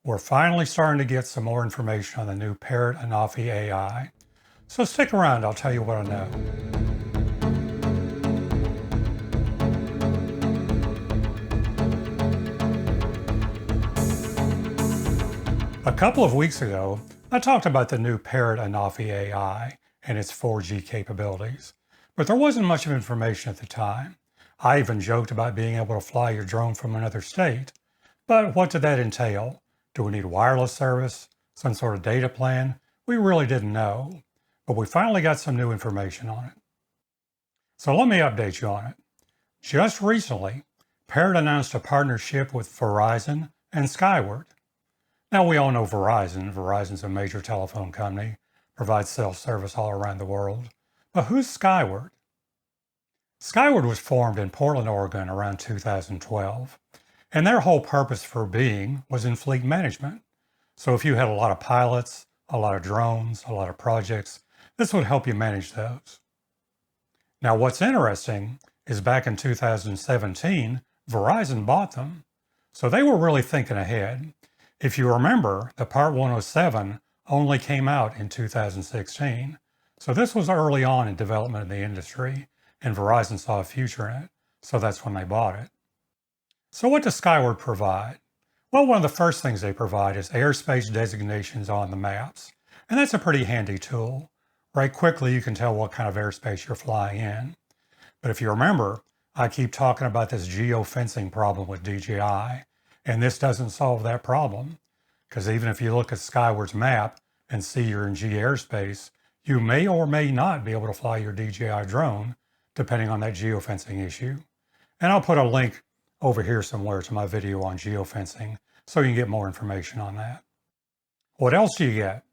We're finally starting to get some more information on the new Parrot Anafi AI. So stick around, I'll tell you what I know. A couple of weeks ago, I talked about the new Parrot Anafi AI and its 4G capabilities, but there wasn't much of information at the time. I even joked about being able to fly your drone from another state, but what did that entail? Do we need wireless service? Some sort of data plan? We really didn't know, but we finally got some new information on it. So let me update you on it. Just recently, Parrot announced a partnership with Verizon and Skyward. Now we all know Verizon. Verizon's a major telephone company, provides cell service all around the world. But who's Skyward? Skyward was formed in Portland, Oregon around 2012. And their whole purpose for being was in fleet management. So if you had a lot of pilots, a lot of drones, a lot of projects, this would help you manage those. Now what's interesting is back in 2017, Verizon bought them. So they were really thinking ahead. If you remember, the Part 107 only came out in 2016. So this was early on in development in the industry, and Verizon saw a future in it. So that's when they bought it. So what does Skyward provide? Well, one of the first things they provide is airspace designations on the maps. And that's a pretty handy tool. Right quickly, you can tell what kind of airspace you're flying in. But if you remember, I keep talking about this geofencing problem with DJI, and this doesn't solve that problem. Because even if you look at Skyward's map and see you're in G airspace, you may or may not be able to fly your DJI drone, depending on that geofencing issue. And I'll put a link over here somewhere to my video on geofencing so you can get more information on that. What else do you get?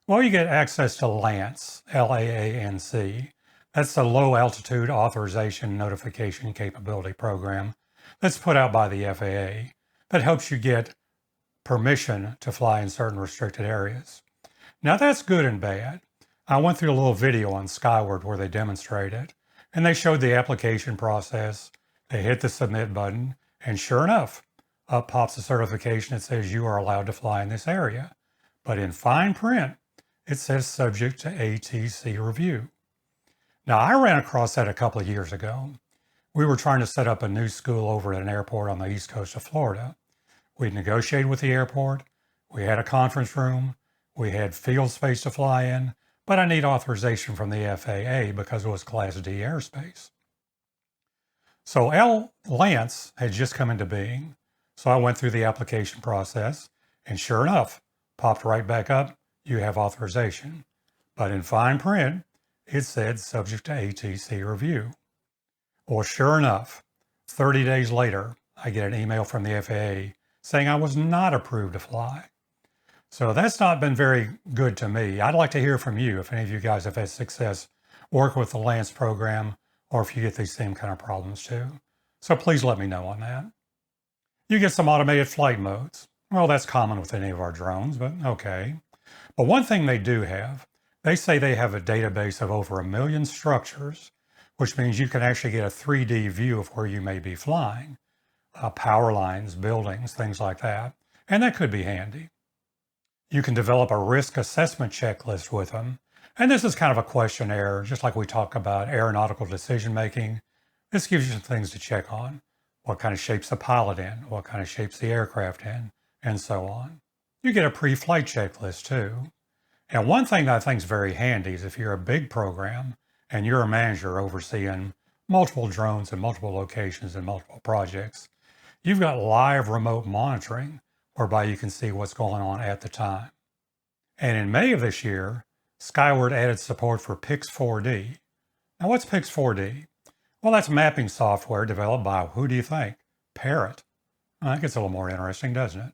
Well, you get access to LAANC, L-A-A-N-C. That's the Low Altitude Authorization Notification Capability Program that's put out by the FAA that helps you get permission to fly in certain restricted areas. Now that's good and bad. I went through a little video on Skyward where they demonstrate it, and they showed the application process. They hit the submit button, and sure enough, up pops a certification that says you are allowed to fly in this area. But in fine print, it says subject to ATC review. Now, I ran across that a couple of years ago. We were trying to set up a new school over at an airport on the east coast of Florida. We negotiated with the airport. We had a conference room. We had field space to fly in, but I need authorization from the FAA because it was Class D airspace. So LAANC had just come into being. So I went through the application process, and sure enough, popped right back up, you have authorization. But in fine print, it said subject to ATC review. Well, sure enough, 30 days later, I get an email from the FAA saying I was not approved to fly. So that's not been very good to me. I'd like to hear from you if any of you guys have had success working with the LAANC program, or if you get these same kind of problems too. So please let me know on that. You get some automated flight modes. Well, that's common with any of our drones, but okay. But one thing they do have, they say they have a database of over 1 million structures, which means you can actually get a 3D view of where you may be flying. Power lines, buildings, things like that. And that could be handy. You can develop a risk assessment checklist with them. And this is kind of a questionnaire, just like we talk about aeronautical decision making. This gives you some things to check on. What kind of shape's the pilot in? What kind of shape's the aircraft in? And so on. You get a pre-flight checklist too. And one thing that I think is very handy is if you're a big program and you're a manager overseeing multiple drones in multiple locations and multiple projects, you've got live remote monitoring whereby you can see what's going on at the time. And in May of this year, Skyward added support for Pix4D. Now what's Pix4D? Well, that's mapping software developed by, who do you think? Parrot. Well, that gets a little more interesting, doesn't it?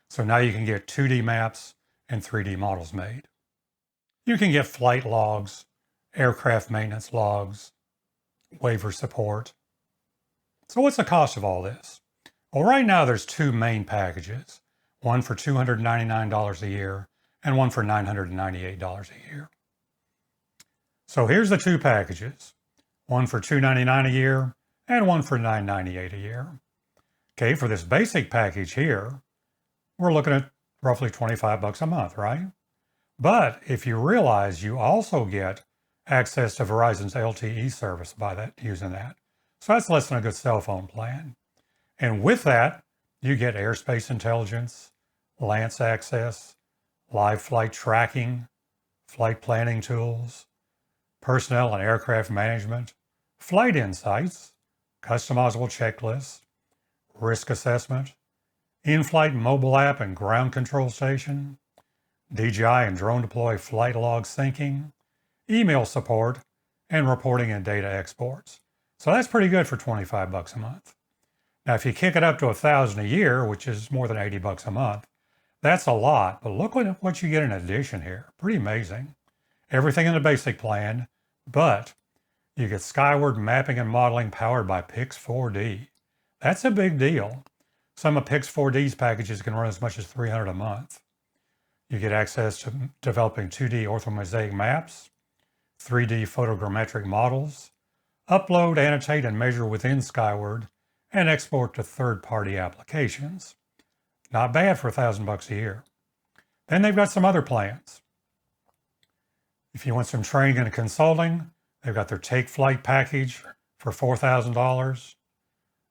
So now you can get 2D maps and 3D models made. You can get flight logs, aircraft maintenance logs, waiver support. So what's the cost of all this? Well, right now there's two main packages, one for $299 a year and one for $998 a year. So here's the two packages, one for $299 a year and one for $998 a year. Okay, for this basic package here, we're looking at roughly 25 bucks a month, right? But if you realize you also get access to Verizon's LTE service by that using that. So that's less than a good cell phone plan. And with that, you get airspace intelligence, Lance access, live flight tracking, flight planning tools, personnel and aircraft management, flight insights, customizable checklists, risk assessment, in-flight mobile app and ground control station, DJI and drone deploy flight log syncing, email support, and reporting and data exports. So that's pretty good for 25 bucks a month. Now, if you kick it up to $1,000 a year, which is more than 80 bucks a month, that's a lot, but look what you get in addition here. Pretty amazing. Everything in the basic plan, but you get Skyward mapping and modeling powered by Pix4D. That's a big deal. Some of Pix4D's packages can run as much as $300 a month. You get access to developing 2D orthomosaic maps, 3D photogrammetric models, upload, annotate, and measure within Skyward, and export to third-party applications. Not bad for $1,000 a year. Then they've got some other plans. If you want some training and consulting, they've got their Take Flight package for $4,000.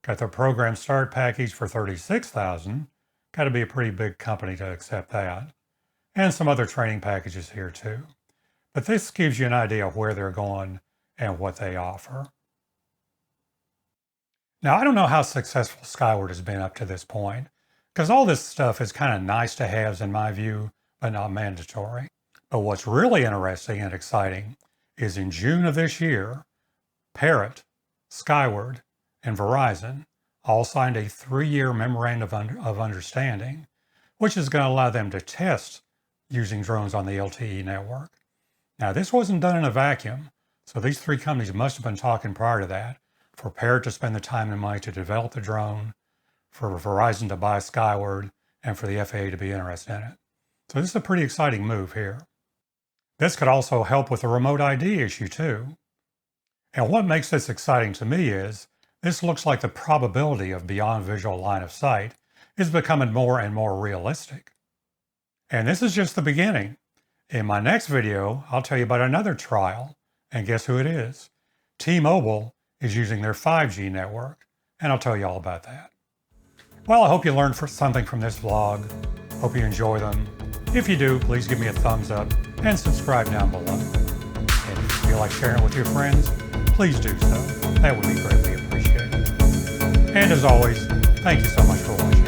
Got their Program Start package for $36,000. Got to be a pretty big company to accept that. And some other training packages here too. But this gives you an idea of where they're going and what they offer. Now, I don't know how successful Skyward has been up to this point, because all this stuff is kind of nice to haves in my view, but not mandatory. But what's really interesting and exciting is in June of this year, Parrot, Skyward, and Verizon all signed a 3-year Memorandum of Understanding, which is going to allow them to test using drones on the LTE network. Now, this wasn't done in a vacuum, so these 3 companies must have been talking prior to that, for Parrot to spend the time and money to develop the drone, for Verizon to buy Skyward, and for the FAA to be interested in it. So this is a pretty exciting move here. This could also help with the remote ID issue too. And what makes this exciting to me is, this looks like the probability of beyond visual line of sight is becoming more and more realistic. And this is just the beginning. In my next video, I'll tell you about another trial, and guess who it is? T-Mobile is using their 5G network, and I'll tell you all about that. Well, I hope you learned something from this vlog. Hope you enjoy them. If you do, please give me a thumbs up and subscribe down below. And if you feel like sharing it with your friends, please do so. That would be greatly appreciated. And as always, thank you so much for watching.